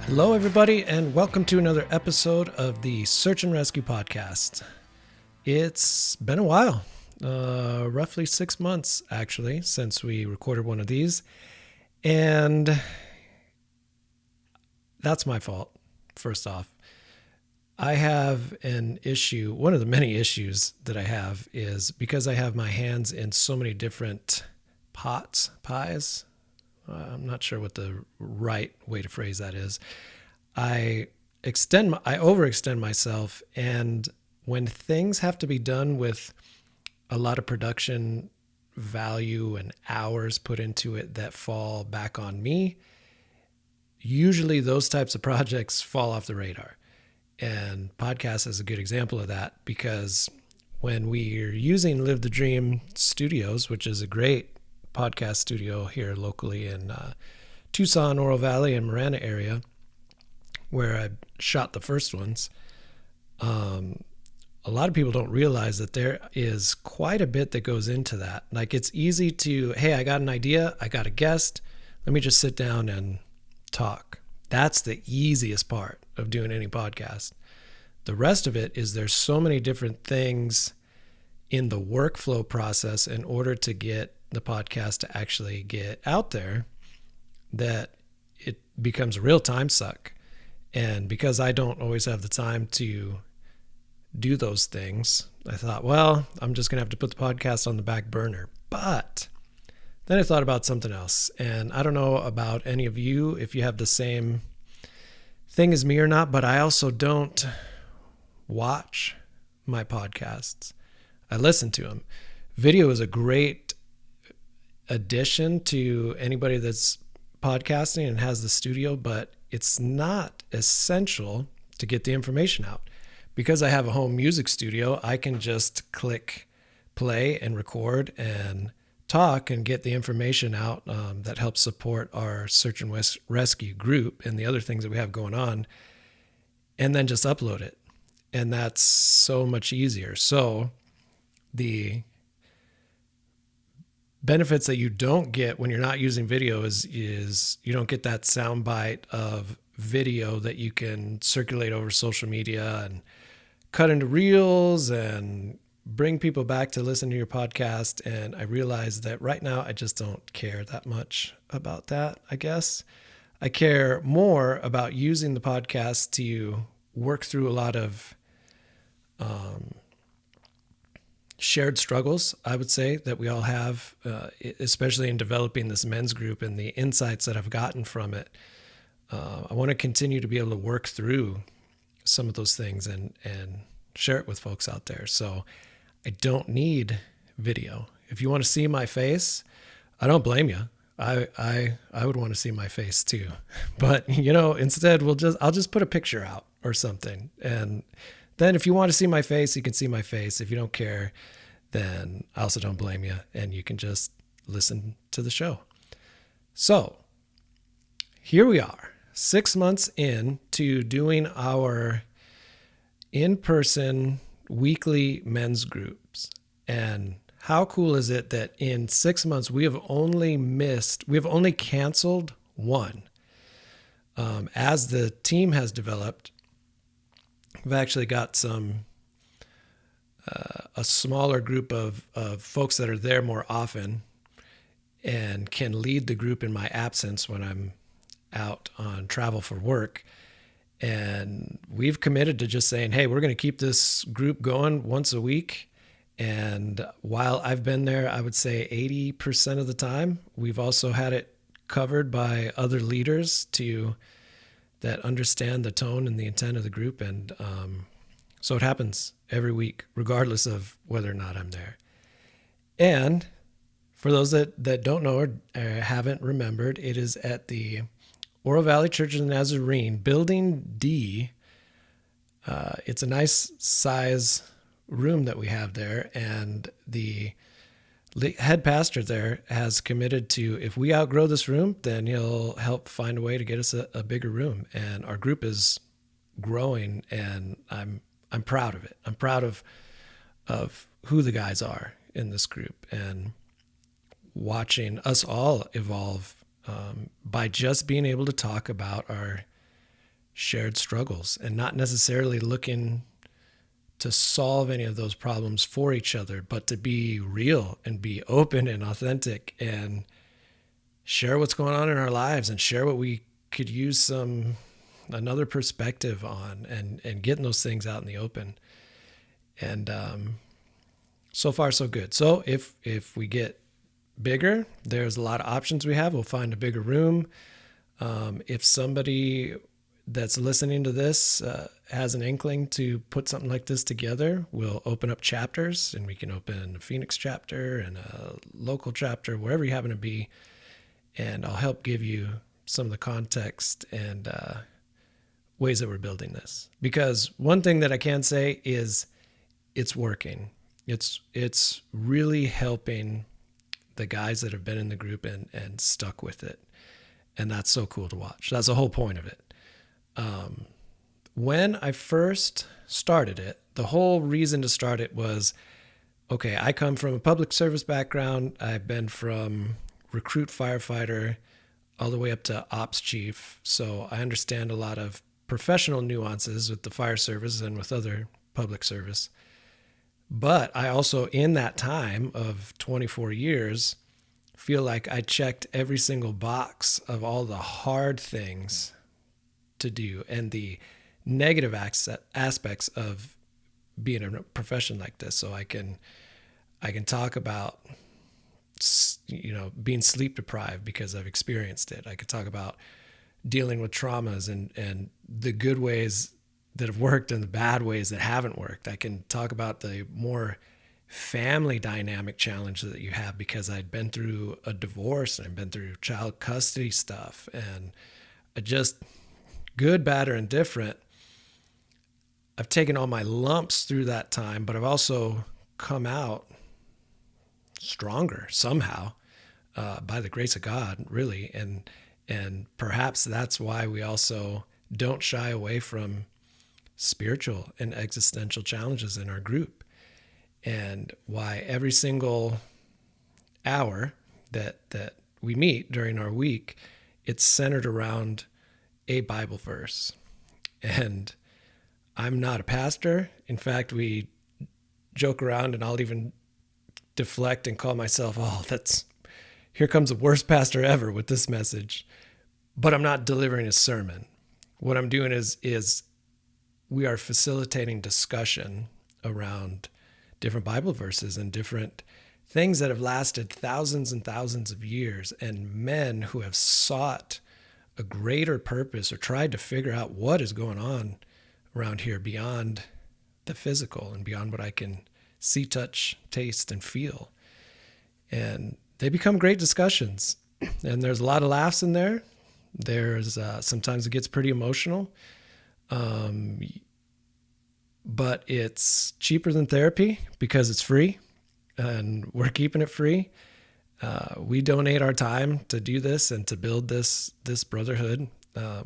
Hello, everybody, and welcome to another episode of the Search and Rescue Podcast. It's been a while, roughly 6 months, actually, since we recorded one of these, and that's my fault, first off. I have an issue. One of the many issues that I have is because I have my hands in so many different pies. I'm not sure what the right way to phrase that is. I overextend myself, and when things have to be done with a lot of production value and hours put into it that fall back on me, usually those types of projects fall off the radar. And podcast is a good example of that, because when we're using Live the Dream Studios, which is a great podcast studio here locally in Tucson, Oro Valley, and Marana area, where I shot the first ones, a lot of people don't realize that there is quite a bit that goes into that. Like, it's easy to, hey, I got an idea, I got a guest, let me just sit down and talk. That's the easiest part of doing any podcast. The rest of it is there's so many different things in the workflow process in order to get the podcast to actually get out there that it becomes a real time suck. And because I don't always have the time to do those things, I thought, well, I'm just going to have to put the podcast on the back burner. But then I thought about something else. And I don't know about any of you, if you have the same thing as me or not, but I also don't watch my podcasts. I listen to them. Video is a great addition to anybody that's podcasting and has the studio, but it's not essential to get the information out. Because I have a home music studio, I can just click play and record and talk and get the information out that helps support our search and rescue group and the other things that we have going on, and then just upload it. And that's so much easier. So the benefits that you don't get when you're not using video is you don't get that soundbite of video that you can circulate over social media and cut into reels and bring people back to listen to your podcast. And I realize that right now I just don't care that much about that, I guess. I care more about using the podcast to work through a lot of shared struggles, I would say, that we all have, especially in developing this men's group and the insights that I've gotten from it. I want to continue to be able to work through some of those things and share it with folks out there. So I don't need video. If you want to see my face, I don't blame you. I would want to see my face too. But, instead I'll just put a picture out or something. And then if you want to see my face, you can see my face. If you don't care, then I also don't blame you, and you can just listen to the show. So here we are, 6 months into doing our in-person weekly men's groups. And how cool is it that in 6 months we have only canceled one. As the team has developed, we've actually got a smaller group of folks that are there more often and can lead the group in my absence when I'm out on travel for work. And we've committed to just saying, hey, we're going to keep this group going once a week. And while I've been there, I would say 80% of the time, we've also had it covered by other leaders that understand the tone and the intent of the group. And so it happens every week, regardless of whether or not I'm there. And for those that don't know or haven't remembered, it is at the Oro Valley Church of the Nazarene, Building D. It's a nice size room that we have there. And the head pastor there has committed to, if we outgrow this room, then he'll help find a way to get us a bigger room. And our group is growing, and I'm proud of it. I'm proud of who the guys are in this group, and watching us all evolve by just being able to talk about our shared struggles and not necessarily looking to solve any of those problems for each other, but to be real and be open and authentic and share what's going on in our lives and share what we could use another perspective on, and getting those things out in the open. And so far so good. So if we get bigger, there's a lot of options we have. We'll find a bigger room. If somebody that's listening to this has an inkling to put something like this together, we'll open up chapters, and we can open a Phoenix chapter and a local chapter, wherever you happen to be. And I'll help give you some of the context and ways that we're building this. Because one thing that I can say is it's working. It's really helping the guys that have been in the group and stuck with it. And that's so cool to watch. That's the whole point of it. When I first started it, the whole reason to start it was, okay, I come from a public service background. I've been from recruit firefighter all the way up to ops chief. So I understand a lot of professional nuances with the fire service and with other public service. But I also, in that time of 24 years, feel like I checked every single box of all the hard things to do and the negative aspects of being in a profession like this. So I can talk about, being sleep deprived because I've experienced it. I could talk about dealing with traumas and the good ways that have worked and the bad ways that haven't worked. I can talk about the more family dynamic challenge that you have, because I'd been through a divorce and I've been through child custody stuff, and just good, bad, or indifferent. I've taken all my lumps through that time, but I've also come out stronger somehow, by the grace of God, really. And perhaps that's why we also don't shy away from spiritual and existential challenges in our group, and why every single hour that we meet during our week, it's centered around a Bible verse. And I'm not a pastor. In fact, we joke around, and I'll even deflect and call myself, here comes the worst pastor ever with this message. But I'm not delivering a sermon. What I'm doing is we are facilitating discussion around different Bible verses and different things that have lasted thousands and thousands of years, and men who have sought a greater purpose or tried to figure out what is going on around here beyond the physical and beyond what I can see, touch, taste, and feel. And they become great discussions. And there's a lot of laughs in there. There's sometimes it gets pretty emotional. But it's cheaper than therapy because it's free, and we're keeping it free. We donate our time to do this and to build this brotherhood.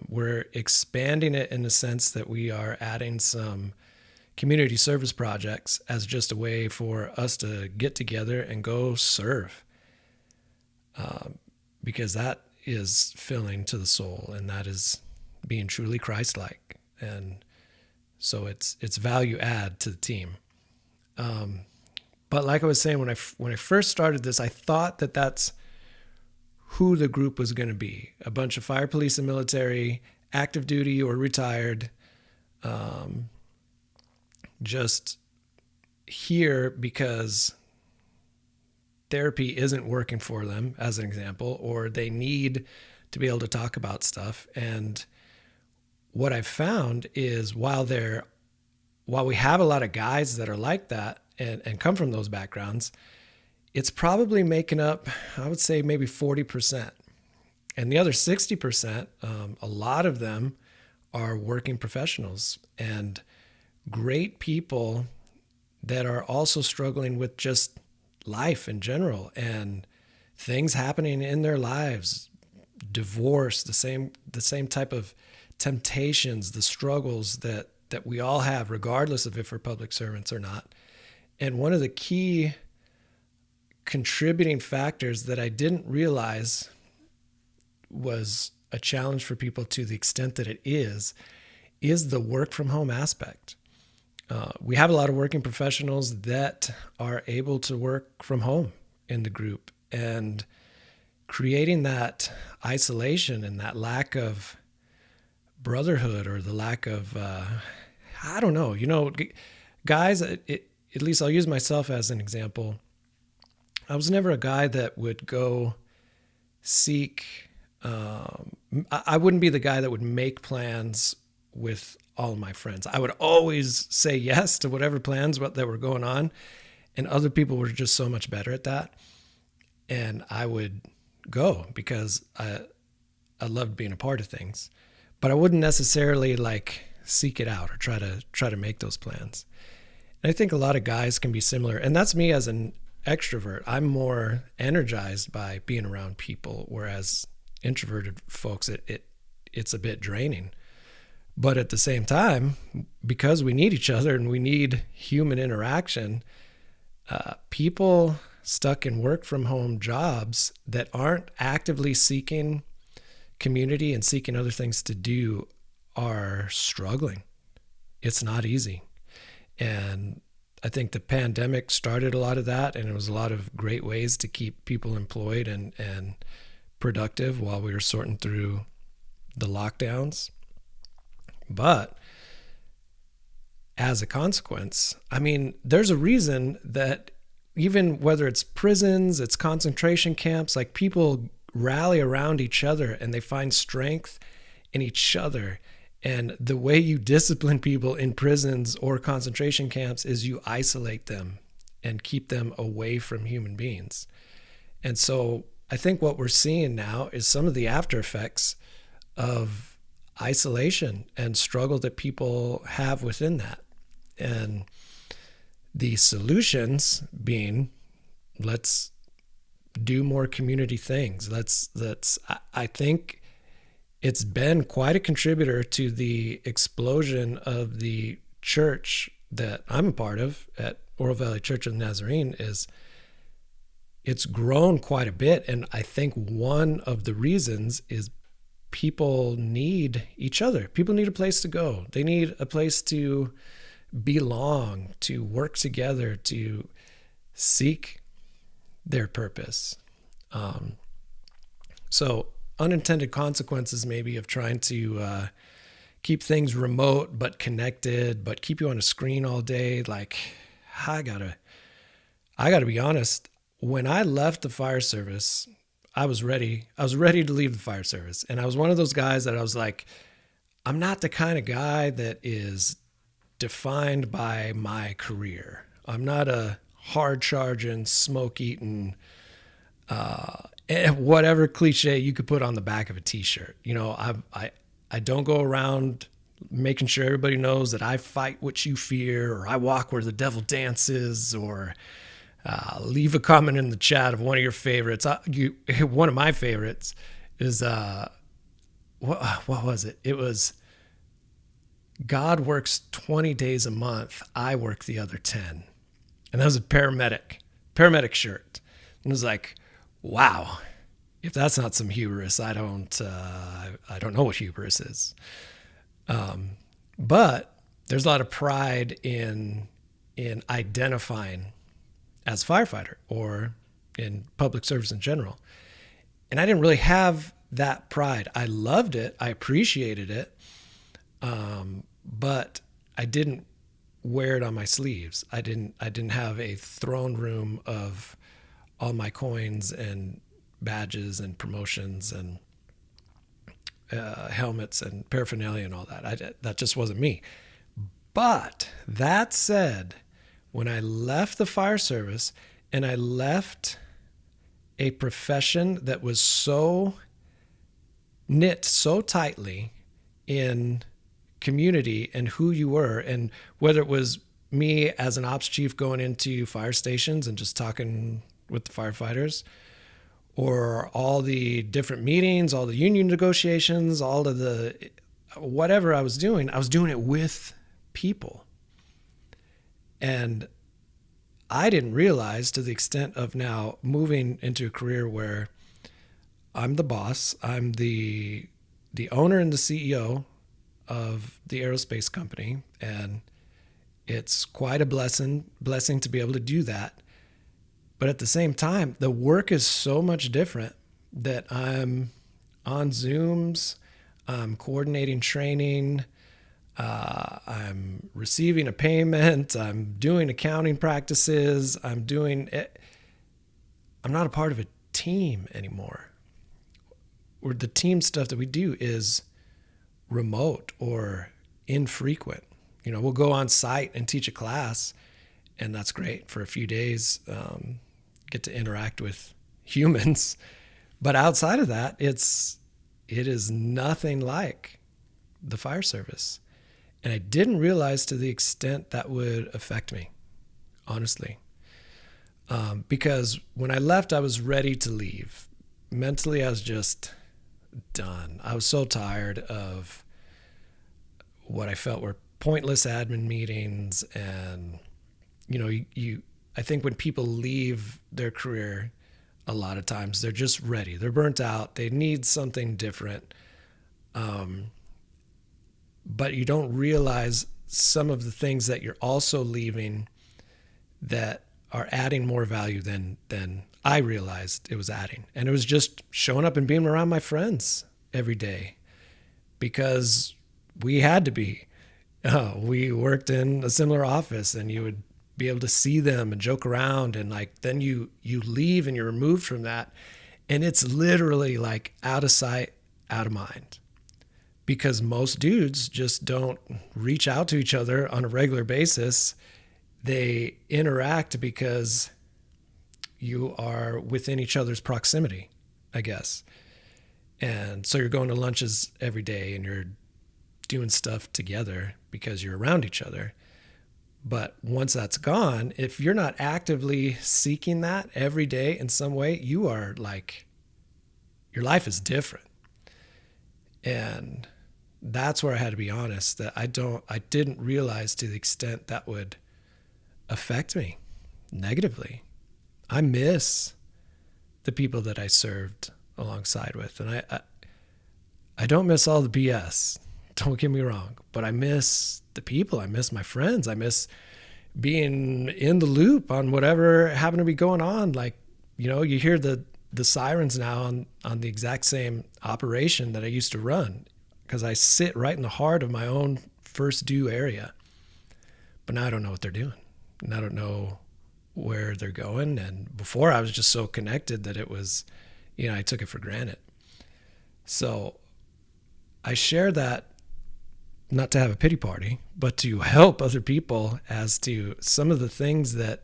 We're expanding it in the sense that we are adding some community service projects as just a way for us to get together and go serve, because that is filling to the soul, and that is being truly Christ-like. And so it's value add to the team. But like I was saying, when I first started this, I thought that that's who the group was going to be. A bunch of fire, police, and military, active duty or retired, just here because therapy isn't working for them, as an example, or they need to be able to talk about stuff. And what I've found is while we have a lot of guys that are like that and come from those backgrounds, it's probably making up, I would say, maybe 40%. And the other 60%, a lot of them are working professionals and great people that are also struggling with just life in general and things happening in their lives, divorce, the same type of temptations, the struggles that we all have, regardless of if we're public servants or not. And one of the key contributing factors that I didn't realize was a challenge for people to the extent that it is is the work from home aspect. We have a lot of working professionals that are able to work from home in the group, and creating that isolation and that lack of brotherhood, or the lack of, I don't know, guys, at least I'll use myself as an example. I was never a guy that would go seek, I wouldn't be the guy that would make plans with all of my friends. I would always say yes to whatever plans that were going on. And other people were just so much better at that. And I would go because I loved being a part of things. But I wouldn't necessarily like seek it out or try to make those plans. And I think a lot of guys can be similar. And that's me as an extrovert. I'm more energized by being around people, whereas introverted folks, it's a bit draining. But at the same time, because we need each other and we need human interaction, people stuck in work from home jobs that aren't actively seeking community and seeking other things to do are struggling. It's not easy. And I think the pandemic started a lot of that, and it was a lot of great ways to keep people employed and productive while we were sorting through the lockdowns. But as a consequence, I mean, there's a reason that even whether it's prisons, it's concentration camps, like people rally around each other and they find strength in each other. And the way you discipline people in prisons or concentration camps is you isolate them and keep them away from human beings. And so I think what we're seeing now is some of the after effects of isolation and struggle that people have within that. And the solutions being, let's do more community things. I think it's been quite a contributor to the explosion of the church that I'm a part of at Oro Valley Church of the Nazarene. Is it's grown quite a bit. And I think one of the reasons is people need each other. People need a place to go. They need a place to belong, to work together, to seek their purpose. So unintended consequences maybe of trying to keep things remote but connected, but keep you on a screen all day. Like, I gotta be honest. When I left the fire service, I was ready to leave the fire service. And I was one of those guys that I was like, I'm not the kind of guy that is defined by my career. I'm not a hard charging, smoke eating, whatever cliche you could put on the back of a t-shirt. I don't go around making sure everybody knows that I fight what you fear, or I walk where the devil dances, or leave a comment in the chat of one of your favorites. One of my favorites is, what was it? It was, God works 20 days a month. I work the other 10. And that was a paramedic shirt. And it was like, wow, if that's not some hubris, I don't know what hubris is. But there's a lot of pride in identifying as a firefighter or in public service in general. And I didn't really have that pride. I loved it. I appreciated it. But I didn't wear it on my sleeves. I didn't have a throne room of all my coins and badges and promotions and helmets and paraphernalia and all that. That just wasn't me. But that said, when I left the fire service and I left a profession that was so knit so tightly in community and who you were, and whether it was me as an ops chief going into fire stations and just talking with the firefighters, or all the different meetings, all the union negotiations, all of the whatever I was doing it with people. And I didn't realize, to the extent of now moving into a career where I'm the boss, I'm the owner and the CEO of the aerospace company, and it's quite a blessing to be able to do that. But at the same time, the work is so much different that I'm on Zooms, I'm coordinating training, I'm receiving a payment, I'm doing accounting practices, I'm doing it. I'm not a part of a team anymore. Or the team stuff that we do is remote or infrequent. We'll go on site and teach a class, and that's great for a few days, get to interact with humans. But outside of that, it is nothing like the fire service. And I didn't realize to the extent that would affect me, honestly. Because when I left, I was ready to leave. Mentally, I was just done. I was so tired of what I felt were pointless admin meetings. And, I think when people leave their career, a lot of times they're just ready. They're burnt out. They need something different. But you don't realize some of the things that you're also leaving that are adding more value than I realized it was adding. And it was just showing up and being around my friends every day because we had to be. We worked in a similar office, and you would be able to see them and joke around, and then you leave and you're removed from that, and it's literally like out of sight, out of mind. Because most dudes just don't reach out to each other on a regular basis. They interact because you are within each other's proximity, I guess. And so you're going to lunches every day and you're doing stuff together because you're around each other. But once that's gone, if you're not actively seeking that every day in some way, you are your life is different. And that's where I had to be honest that I didn't realize to the extent that would affect me negatively. I miss the people that I served alongside with. And I don't miss all the BS. Don't get me wrong, but I miss the people. I miss my friends. I miss being in the loop on whatever happened to be going on. You hear the sirens now on the exact same operation that I used to run, because I sit right in the heart of my own first due area. But now I don't know what they're doing. And I don't know where they're going. And before I was just so connected that it was, I took it for granted. So I share that not to have a pity party, but to help other people as to some of the things that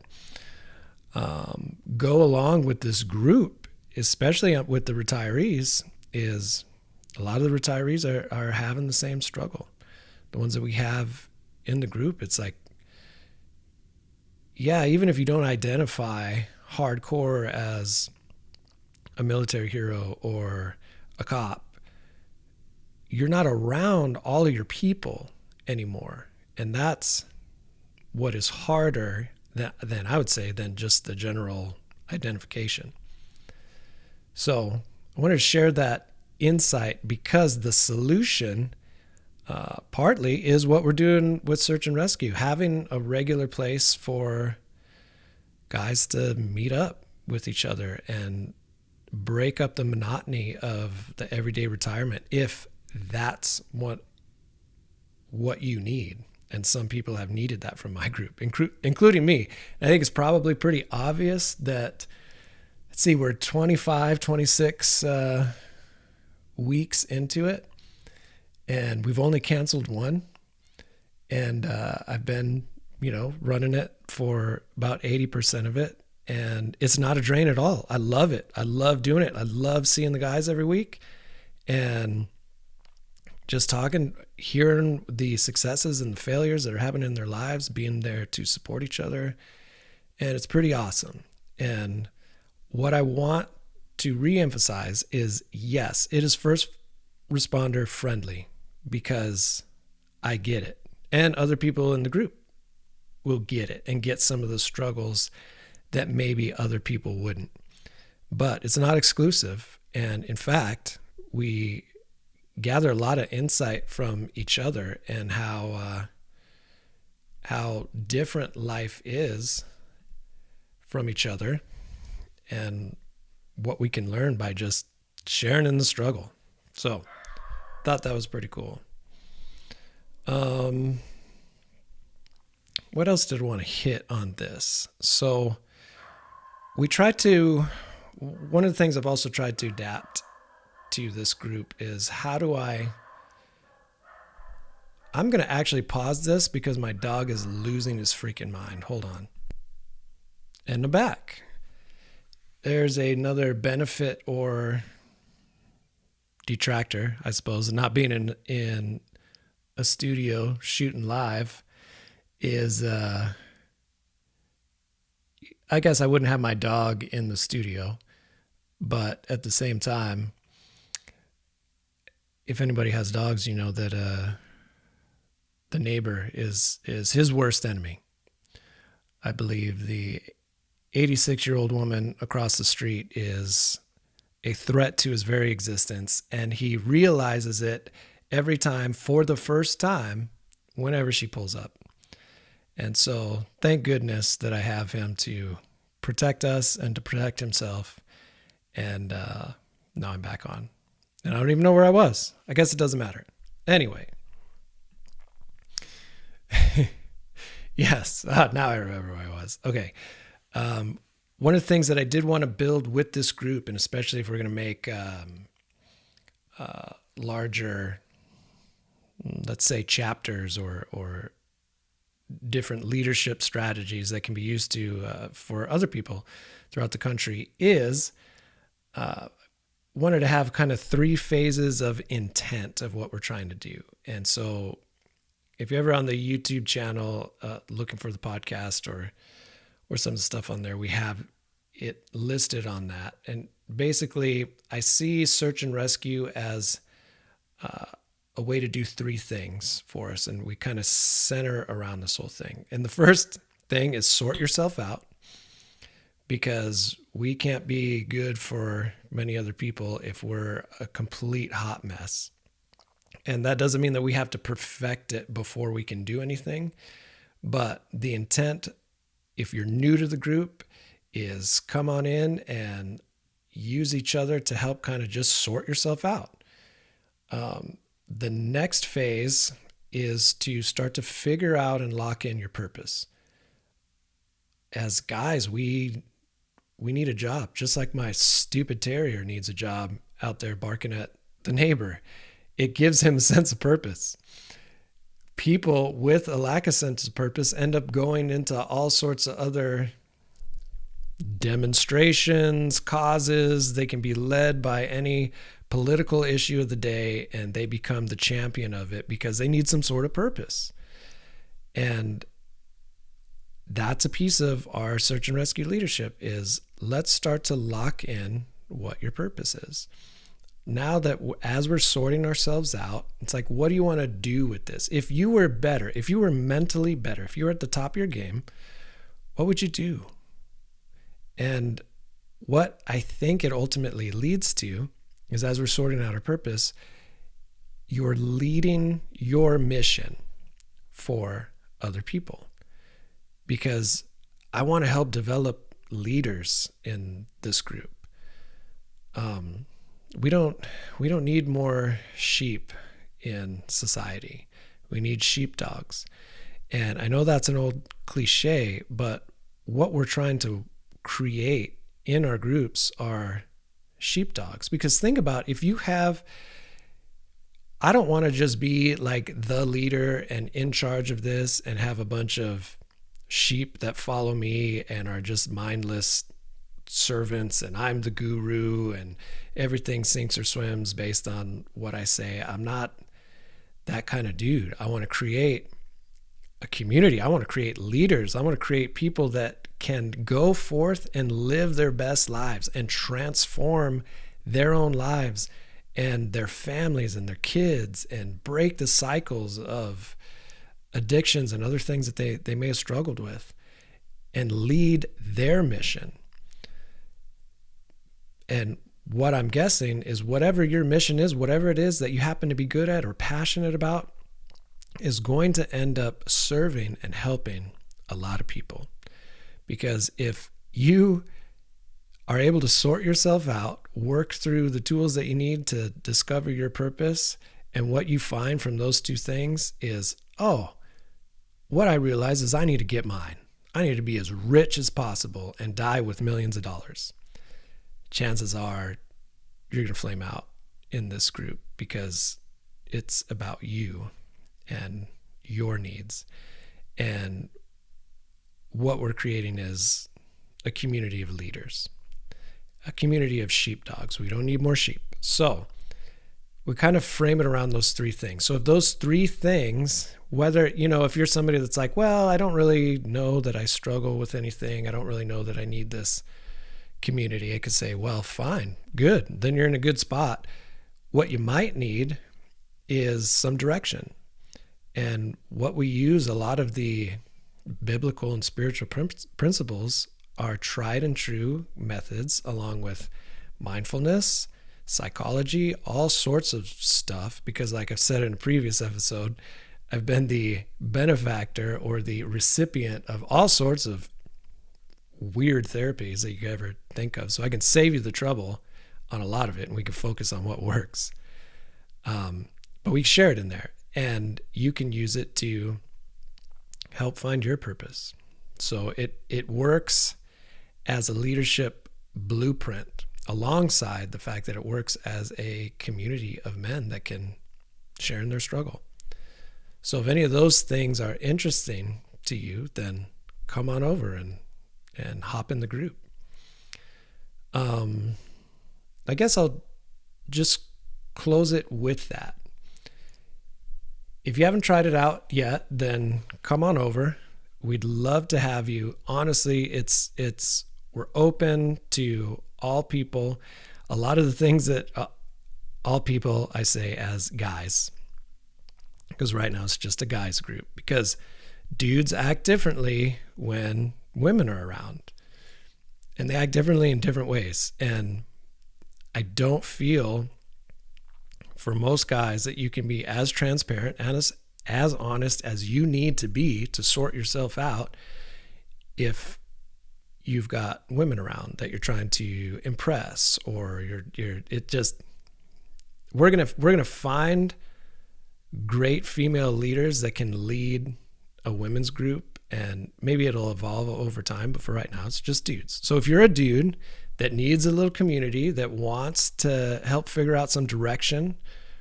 go along with this group, especially with the retirees, is a lot of the retirees are having the same struggle. The ones that we have in the group, it's like, yeah, even if you don't identify hardcore as a military hero or a cop, you're not around all of your people anymore. And that's what is harder than I would say than just the general identification. So I wanted to share that insight because the solution partly is what we're doing with search and rescue, having a regular place for guys to meet up with each other and break up the monotony of the everyday retirement, if that's what you need. And some people have needed that from my group, including me. I think it's probably pretty obvious that, let's see, we're 25, 26 weeks into it, and we've only canceled one. And I've been, running it for about 80% of it. And it's not a drain at all. I love it. I love doing it. I love seeing the guys every week and just talking, hearing the successes and the failures that are happening in their lives, being there to support each other. And it's pretty awesome. And what I want to reemphasize is, yes, it is first responder friendly because I get it. And other people in the group will get it and get some of the struggles that maybe other people wouldn't. But it's not exclusive. And in fact, we gather a lot of insight from each other, and how different life is from each other, and what we can learn by just sharing in the struggle. So thought that was pretty cool. What else did I want to hit on this? So one of the things I've also tried to adapt to this group is I'm going to actually pause this because my dog is losing his freaking mind. Hold on. And I'm back. There's another benefit or detractor, I suppose, not being in a studio shooting live is, I guess I wouldn't have my dog in the studio, but at the same time, if anybody has dogs, you know that the neighbor is his worst enemy. I believe the 86-year-old woman across the street is a threat to his very existence, and he realizes it every time for the first time whenever she pulls up. And so thank goodness that I have him to protect us and to protect himself. And now I'm back on. And I don't even know where I was. I guess it doesn't matter. Anyway. Yes. Now I remember where I was. Okay. One of the things that I did want to build with this group, and especially if we're going to make larger, let's say, chapters or different leadership strategies that can be used for other people throughout the country, is wanted to have kind of 3 phases of intent of what we're trying to do. And so if you're ever on the YouTube channel looking for the podcast or some of the stuff on there, we have it listed on that. And basically, I see search and rescue as a way to do 3 things for us, and we kind of center around this whole thing. And the first thing is sort yourself out, because we can't be good for many other people if we're a complete hot mess. And that doesn't mean that we have to perfect it before we can do anything, but the intent, if you're new to the group, is come on in and use each other to help kind of just sort yourself out. The next phase is to start to figure out and lock in your purpose. As guys, we need a job, just like my stupid terrier needs a job out there barking at the neighbor. It gives him a sense of purpose. People with a lack of sense of purpose end up going into all sorts of other demonstrations, causes. They can be led by any political issue of the day, and they become the champion of it because they need some sort of purpose. And that's a piece of our search and rescue leadership, is let's start to lock in what your purpose is. Now that as we're sorting ourselves out, it's like, what do you want to do with this? If you were better, if you were mentally better, if you were at the top of your game, what would you do? And what I think it ultimately leads to is, as we're sorting out our purpose, you're leading your mission for other people. Because I want to help develop leaders in this group. We don't need more sheep in society. We need sheepdogs. And I know that's an old cliche, but what we're trying to create in our groups are sheepdogs. Because think about, if you have, I don't want to just be like the leader and in charge of this and have a bunch of sheep that follow me and are just mindless servants, and I'm the guru and everything sinks or swims based on what I say. I'm not that kind of dude. I want to create a community. I want to create leaders. I want to create people that can go forth and live their best lives and transform their own lives and their families and their kids, and break the cycles of addictions and other things that they may have struggled with, and lead their mission. And what I'm guessing is whatever your mission is, whatever it is that you happen to be good at or passionate about, is going to end up serving and helping a lot of people. Because if you are able to sort yourself out, work through the tools that you need to discover your purpose, and what you find from those two things is, oh, what I realize is I need to get mine. I need to be as rich as possible and die with millions of dollars. Chances are you're going to flame out in this group because it's about you and your needs. And what we're creating is a community of leaders, a community of sheepdogs. We don't need more sheep. So we kind of frame it around those three things. So if those three things, whether, if you're somebody that's like, well, I don't really know that I struggle with anything, I don't really know that I need this community, I could say, well, fine, good. Then you're in a good spot. What you might need is some direction. And what we use, a lot of the biblical and spiritual principles are tried and true methods, along with mindfulness, psychology, all sorts of stuff, because like I've said in a previous episode, I've been the benefactor or the recipient of all sorts of weird therapies that you could ever think of. So I can save you the trouble on a lot of it, and we can focus on what works. But we share it in there, and you can use it to help find your purpose. So it works as a leadership blueprint, alongside the fact that it works as a community of men that can share in their struggle. So if any of those things are interesting to you, then come on over and hop in the group. I guess I'll just close it with that. If you haven't tried it out yet, then come on over. We'd love to have you. Honestly, we're open to all people. A lot of the things that all people, I say as guys, because right now it's just a guys group, because dudes act differently when women are around, and they act differently in different ways. And I don't feel, for most guys, that you can be as transparent and as honest as you need to be to sort yourself out if you've got women around that you're trying to impress, or we're gonna find great female leaders that can lead a women's group, and maybe it'll evolve over time, but for right now it's just dudes. So if you're a dude that needs a little community, that wants to help figure out some direction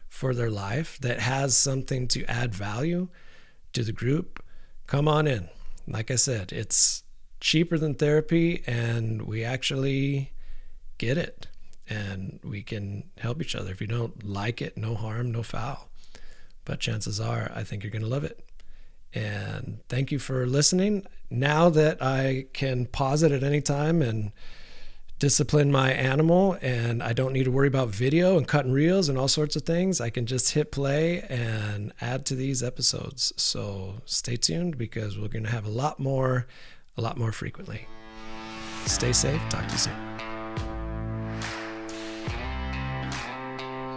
for their life, that has something to add value to the group, come on in. Like I said, it's cheaper than therapy, and we actually get it, and we can help each other. If you don't like it, no harm, no foul. But chances are, I think you're going to love it. And thank you for listening. Now that I can pause it at any time and discipline my animal, and I don't need to worry about video and cutting reels and all sorts of things, I can just hit play and add to these episodes. So stay tuned, because we're going to have a lot more frequently. Stay safe. Talk to you soon.